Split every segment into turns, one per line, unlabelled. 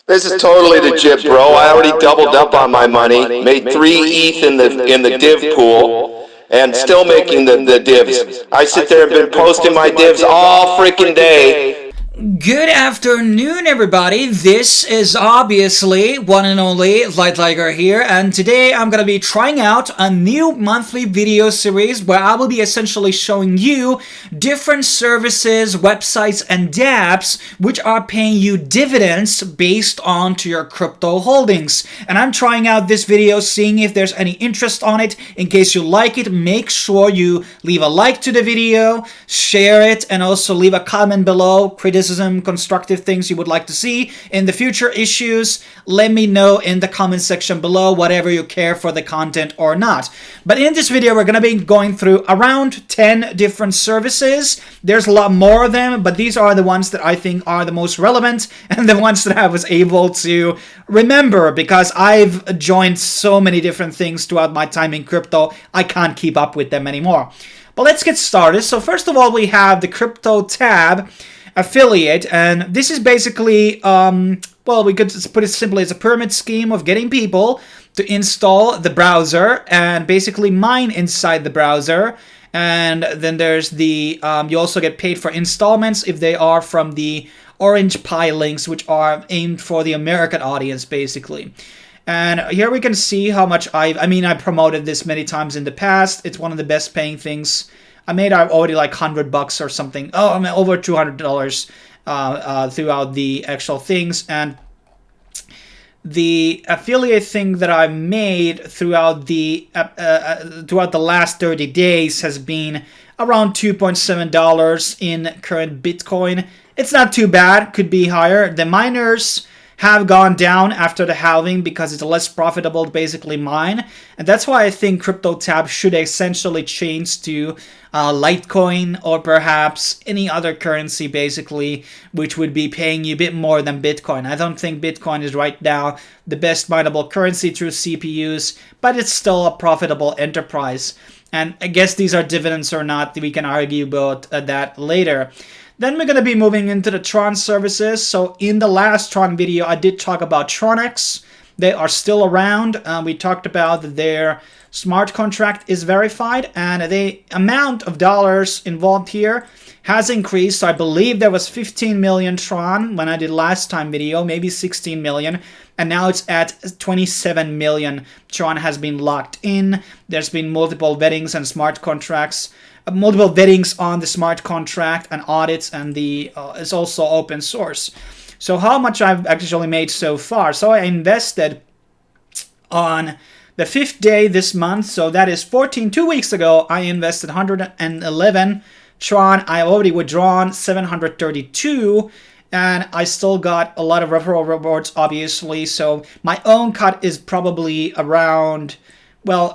This is totally legit, bro. I already doubled up on my money, made 3 ETH in the div pool, and still making the divs. I sit there and been posting my divs all freaking day.
Good afternoon, everybody. This is obviously one and only Light Tiger here, and today I'm gonna be trying out a new monthly video series where I will be essentially showing you different services, websites, and dApps which are paying you dividends based on to your crypto holdings. And I'm trying out this video, seeing if there's any interest on it. In case you like it, make sure you leave a like to the video, share it, and also leave a comment below. Criticism, constructive things you would like to see in the future issues. Let me know in the comment section below, whatever you care for the content or not. But in this video, we're going to be going through around 10 different services. There's a lot more of them, but these are the ones that I think are the most relevant and the ones that I was able to remember, because I've joined so many different things throughout my time in crypto, I can't keep up with them anymore. But let's get started. So first of all, we have the CryptoTab affiliate, and this is basically, well, we could put it simply as a pyramid scheme of getting people to install the browser and basically mine inside the browser. And then there's the, you also get paid for installments if they are from the Orange Pi links, which are aimed for the American audience, basically. And here we can see how much I promoted this many times in the past. It's one of the best paying things. I made already like $100 or something. Oh, I mean over $200 throughout the actual things. And the affiliate thing that I made throughout the last 30 days has been around $2.7 in current Bitcoin. It's not too bad. Could be higher. The miners have gone down after the halving because it's less profitable to basically mine, and that's why I think CryptoTab should essentially change to Litecoin or perhaps any other currency, basically, which would be paying you a bit more than Bitcoin. I don't think Bitcoin is right now the best mineable currency through CPUs, but it's still a profitable enterprise. And I guess these are dividends or not, we can argue about that later. Then we're going to be moving into the Tron services. So in the last Tron video, I did talk about Tronex. They are still around. We talked about that their smart contract is verified, and the amount of dollars involved here has increased. So I believe there was 15 million Tron when I did last time video, maybe 16 million. And now it's at 27 million. Tron has been locked in. There's been multiple vettings and smart contracts. Multiple vettings on the smart contract and audits, and the it's also open source. So how much I've actually made so far? So I invested on the 5th day this month, so that is 2 weeks ago. I invested 111 Tron. I already withdrawn 732, and I still got a lot of referral rewards, obviously. So my own cut is probably around, well,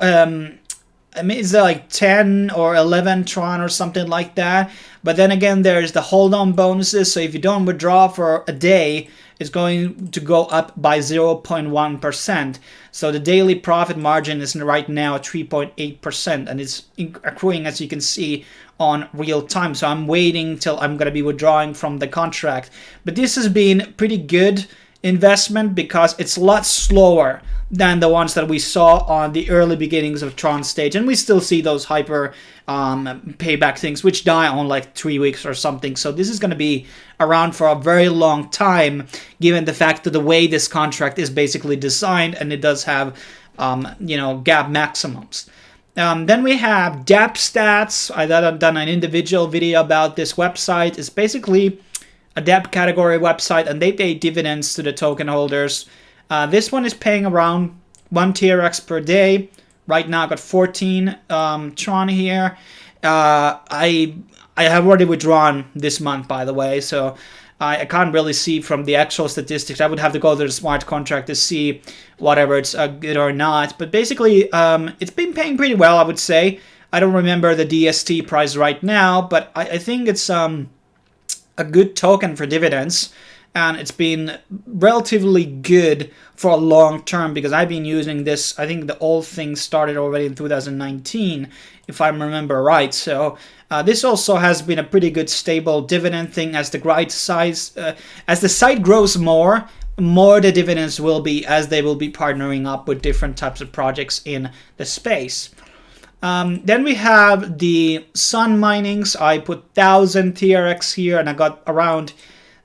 I mean, it's like 10 or 11 Tron or something like that. But then again, there's the hold-on bonuses. So if you don't withdraw for a day, it's going to go up by 0.1%. So the daily profit margin is right now 3.8%. And it's accruing, as you can see, on real time. So I'm waiting till I'm going to be withdrawing from the contract. But this has been pretty good investment because it's a lot slower than the ones that we saw on the early beginnings of Tron stage, and we still see those hyper payback things which die on like 3 weeks or something. So this is going to be around for a very long time, given the fact that the way this contract is basically designed, and it does have gap maximums. Then we have DAPS stats. I've done an individual video about this website. It's basically a DAP category website, and they pay dividends to the token holders. This one is paying around 1 TRX per day. Right now I got 14 Tron here. I have already withdrawn this month, by the way, so I can't really see from the actual statistics. I would have to go to the smart contract to see whatever it's good or not. But basically, it's been paying pretty well, I would say. I don't remember the DST price right now, but I think it's a good token for dividends. And it's been relatively good for a long term because I've been using this. I think the old thing started already in 2019, if I remember right. So this also has been a pretty good stable dividend thing as the site grows more. more the dividends will be, as they will be partnering up with different types of projects in the space. Then we have the Sun minings. I put 1000 TRX here and I got around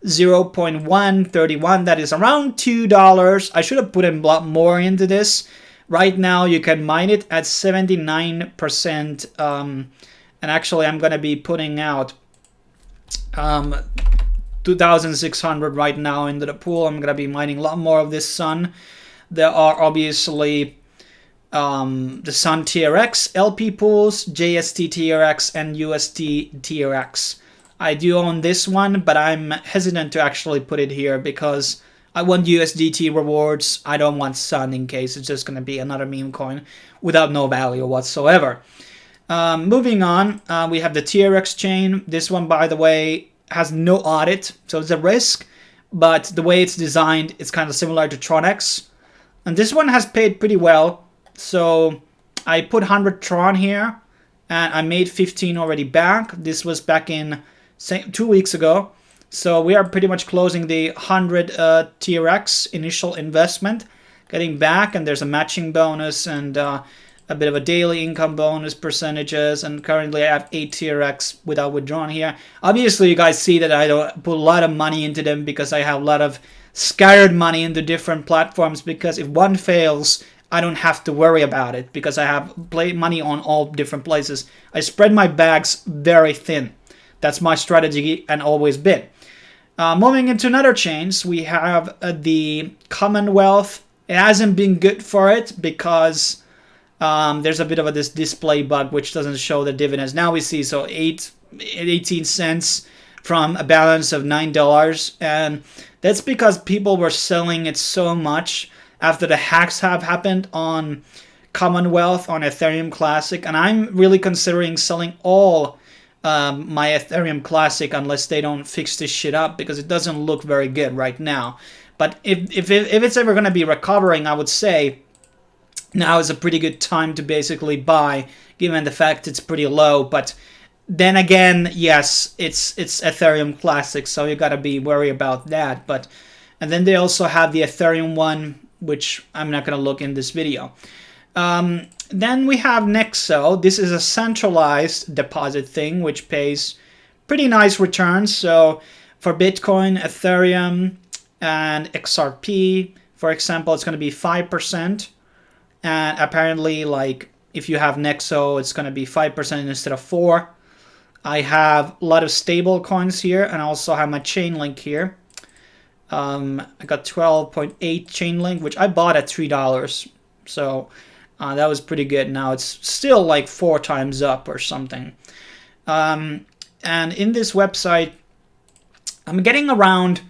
0.131. That is around $2. I should have put a lot more into this. Right now you can mine it at 79%. And actually I'm going to be putting out 2,600 right now into the pool. I'm going to be mining a lot more of this Sun. There are obviously the Sun TRX, LP pools, JST TRX, and UST TRX. I do own this one, but I'm hesitant to actually put it here because I want USDT rewards. I don't want Sun in case it's just going to be another meme coin without no value whatsoever. Moving on, we have the TRX chain. This one, by the way, has no audit, so it's a risk, but the way it's designed, it's kind of similar to Tron. And this one has paid pretty well, so I put 100 Tron here, and I made 15 already back. This was back in 2 weeks ago, so we are pretty much closing the 100 TRX initial investment, getting back, and there's a matching bonus and a bit of a daily income bonus percentages, and currently I have 8 TRX without withdrawing here. Obviously you guys see that I don't put a lot of money into them because I have a lot of scattered money into different platforms, because if one fails I don't have to worry about it because I have money on all different places. I spread my bags very thin. That's my strategy and always been. Moving into another chains, we have the Commonwealth. It hasn't been good for it because there's a bit of this display bug which doesn't show the dividends. Now we see 18 cents from a balance of $9, and that's because people were selling it so much after the hacks have happened on Commonwealth on Ethereum Classic, and I'm really considering selling all my Ethereum Classic unless they don't fix this shit up, because it doesn't look very good right now. But if it's ever going to be recovering, I would say now is a pretty good time to basically buy, given the fact it's pretty low. But then again, yes, it's Ethereum Classic, so you gotta be worried about that. And then they also have the Ethereum one, which I'm not gonna look in this video. Then we have Nexo. This is a centralized deposit thing, which pays pretty nice returns. So for Bitcoin, Ethereum, and XRP, for example, it's gonna be 5%. And apparently, like, if you have Nexo, it's going to be 5% instead of 4%. I have a lot of stable coins here, and I also have my Chainlink here. I got 12.8 Chainlink, which I bought at $3. So that was pretty good. Now it's still like 4 times up or something. And in this website, I'm getting around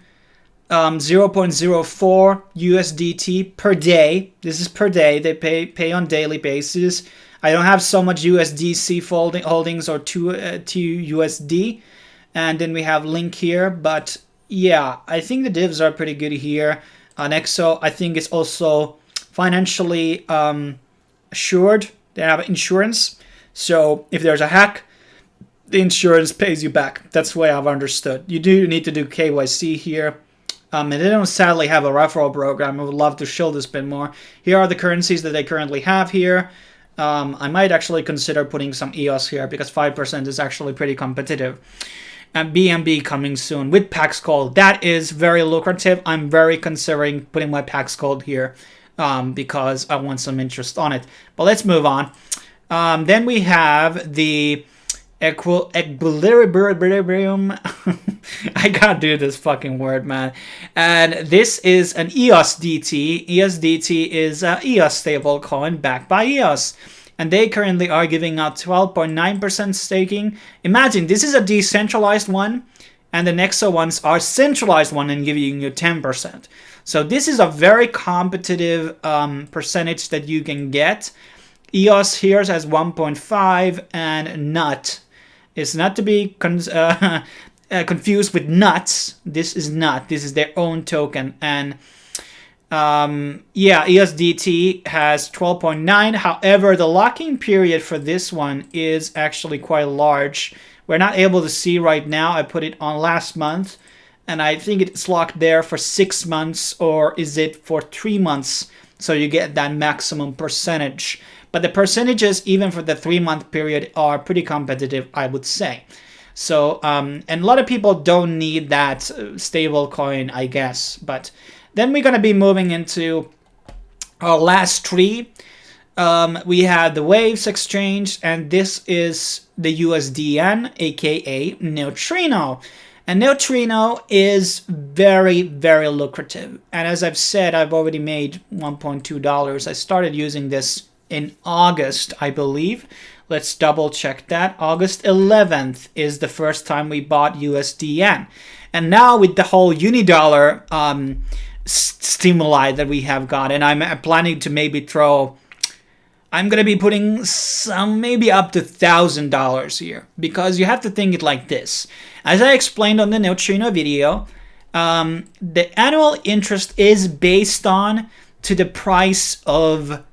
0.04 USDT per day. This is per day. They pay on daily basis. I don't have so much USDC holdings or 2 USD. And then we have Link here. But yeah, I think the divs are pretty good here. Nexo, I think, is also financially assured. They have insurance. So if there's a hack, the insurance pays you back. That's the way I've understood. You do need to do KYC here. And they don't sadly have a referral program. I would love to show this a bit more. Here are the currencies that they currently have here. I might actually consider putting some EOS here because 5% is actually pretty competitive. And BNB coming soon with Pax Gold. That is very lucrative. I'm very considering putting my Pax Gold here because I want some interest on it. But let's move on. Then we have the equilibrium. I can't do this fucking word, man. And this is an EOS DT. EOS DT is a EOS stable coin backed by EOS. And they currently are giving out 12.9% staking. Imagine, this is a decentralized one, and the Nexo ones are centralized one and giving you 10%. So this is a very competitive percentage that you can get. EOS here has 1.5, and NUT is not to be confused with nuts. This is not. This is their own token. And yeah, EOSDT has 12.9. However, the locking period for this one is actually quite large. We're not able to see right now. I put it on last month. and I think it's locked there for 6 months, or is it for 3 months? So you get that maximum percentage. But the percentages, even for the 3-month period, are pretty competitive, I would say. So, and a lot of people don't need that stable coin, I guess. But then we're going to be moving into our last tree. We have the Waves exchange, and this is the USDN, aka Neutrino. And Neutrino is very, very lucrative. And as I've said, I've already made $1.2. I started using this in August, I believe. Let's double check that. August 11th is the first time we bought USDN. And now with the whole Unidollar stimuli that we have got, and I'm planning to maybe throw, I'm going to be putting some, maybe up to $1,000 here. Because you have to think it like this. As I explained on the Neutrino video, the annual interest is based on to the price of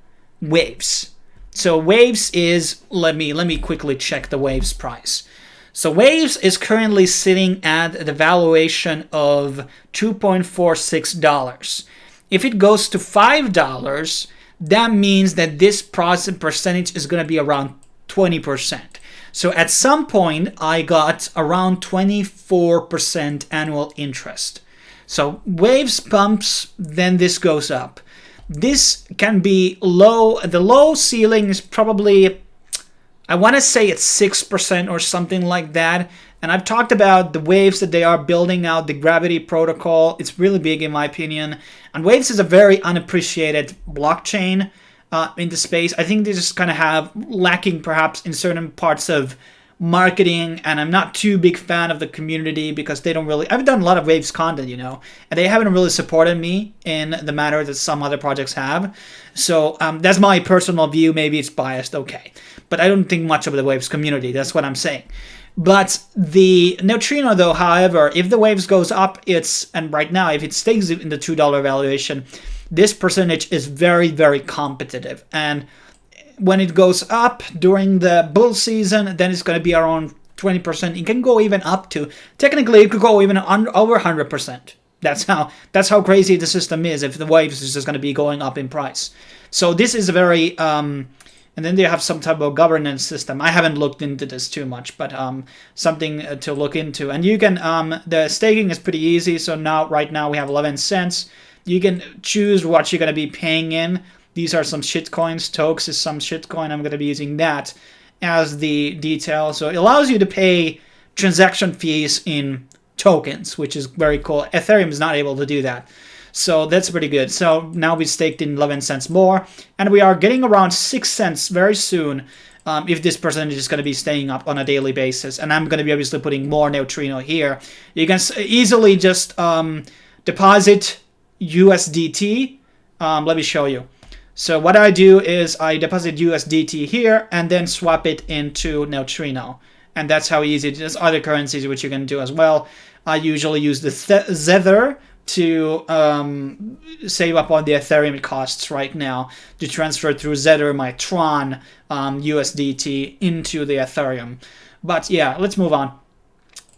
Waves. So Waves is, let me quickly check the Waves price. So Waves is currently sitting at the valuation of $2.46. If it goes to $5, that means that this percentage is going to be around 20%. So at some point, I got around 24% annual interest. So Waves pumps, then this goes up. This can be low. The low ceiling is probably, I want to say it's 6% or something like that. And I've talked about the Waves that they are building out, the Gravity protocol. It's really big in my opinion. And Waves is a very unappreciated blockchain in the space. I think they just kind of have lacking perhaps in certain parts of marketing, and I'm not too big fan of the community because they don't really, I've done a lot of Waves content, you know, and they haven't really supported me in the manner that some other projects have. So that's my personal view. Maybe it's biased, okay, but I don't think much of the Waves community. That's what I'm saying. But the Neutrino though, however, if the Waves goes up, and right now if it stays in the $2 valuation, this percentage is very, very competitive. And when it goes up during the bull season, then it's going to be around 20%. It can go even up to, technically it could go even over 100%. That's how crazy the system is if the Waves is just going to be going up in price. So this is a very, and then they have some type of governance system. I haven't looked into this too much, but something to look into. And you can, the staking is pretty easy. So right now we have 11 cents. You can choose what you're going to be paying in. These are some shitcoins. Tokes is some shitcoin. I'm going to be using that as the detail. So it allows you to pay transaction fees in tokens, which is very cool. Ethereum is not able to do that. So that's pretty good. So now we staked in 11 cents more. And we are getting around 6 cents very soon if this percentage is going to be staying up on a daily basis. And I'm going to be obviously putting more Neutrino here. You can easily just deposit USDT. Let me show you. So what I do is I deposit USDT here and then swap it into Neutrino. And that's how easy it is. There's other currencies which you can do as well. I usually use the Tether to save up on the Ethereum costs right now to transfer through Tether my Tron USDT into the Ethereum. But yeah, let's move on.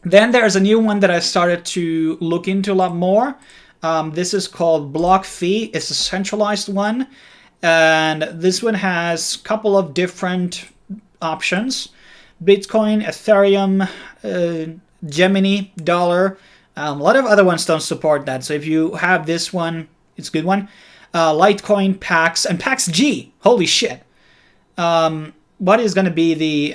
Then there's a new one that I started to look into a lot more. This is called Blockfee. It's a centralized one. And this one has a couple of different options. Bitcoin, Ethereum, Gemini, Dollar. A lot of other ones don't support that. So if you have this one, it's a good one. Litecoin, Pax, and Pax G. Holy shit. What is going to be the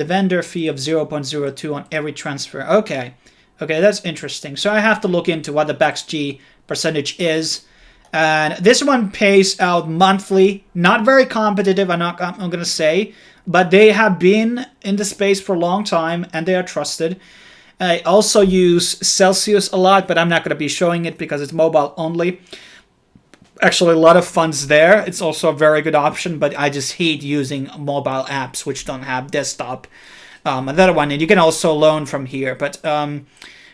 vendor fee of 0.02 on every transfer? Okay, that's interesting. So I have to look into what the Pax G percentage is. And this one pays out monthly. Not very competitive, I'm going to say. But they have been in the space for a long time, and they are trusted. I also use Celsius a lot, but I'm not going to be showing it because it's mobile only. Actually, a lot of funds there. It's also a very good option, but I just hate using mobile apps which don't have desktop. Another one, and you can also loan from here. But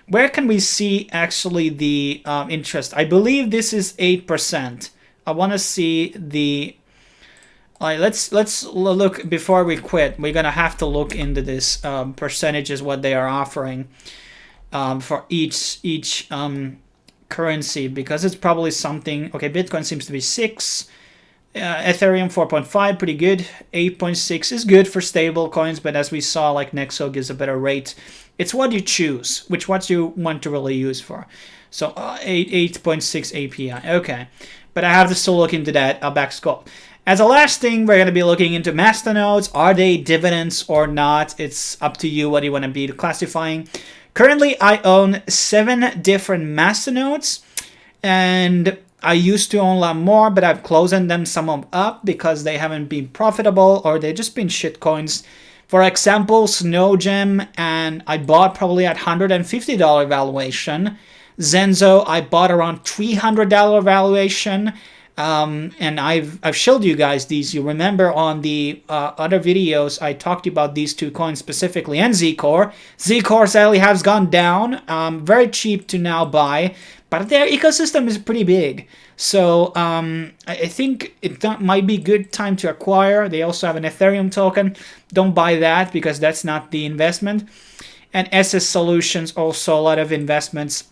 where can we see actually the interest? I believe this is 8%. I want to see the... All right, let's look before we quit. We're gonna have to look into this percentages, what they are offering. for each currency, because it's probably something. Okay, Bitcoin seems to be 6. Ethereum 4.5, pretty good. 8.6 is good for stable coins, but as we saw, like Nexo gives a better rate. It's what you choose, which what you want to really use for. So 8.6 API, okay. But I have to still look into that back scope. As a last thing, we're going to be looking into Masternodes. Are they dividends or not? It's up to you what you want to be classifying. Currently, I own 7 different Masternodes, and I used to own a lot more, but I've closed them some up because they haven't been profitable or they've just been shit coins. For example, Snowgem, and I bought probably at $150 valuation. Zenzo, I bought around $300 valuation. And I've showed you guys these. You remember on the other videos, I talked about these 2 coins specifically, and Zcore. Zcore sadly has gone down. Very cheap to now buy, but their ecosystem is pretty big. So I think it might be a good time to acquire. They also have an Ethereum token. Don't buy that because that's not the investment. And SS Solutions, also a lot of investments.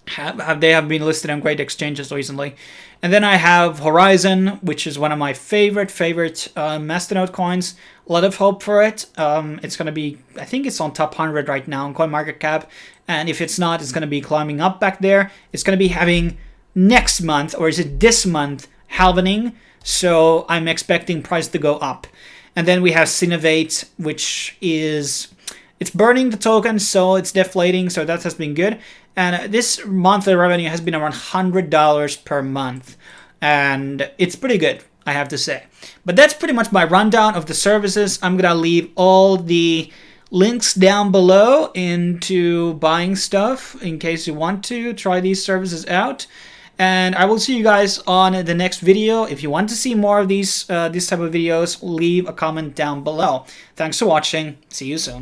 They have been listed on great exchanges recently. And then I have Horizon, which is one of my favorite Masternode coins. A lot of hope for it. It's going to be, I think it's on top 100 right now on CoinMarketCap. And if it's not, it's going to be climbing up back there. It's going to be having next month, or is it this month, halvening. So I'm expecting price to go up. And then we have Synovate, which is, it's burning the token, so it's deflating. So that has been good. And this monthly revenue has been around $100 per month. And it's pretty good, I have to say. But that's pretty much my rundown of the services. I'm going to leave all the links down below into buying stuff in case you want to try these services out. And I will see you guys on the next video. If you want to see more of these this type of videos, leave a comment down below. Thanks for watching. See you soon.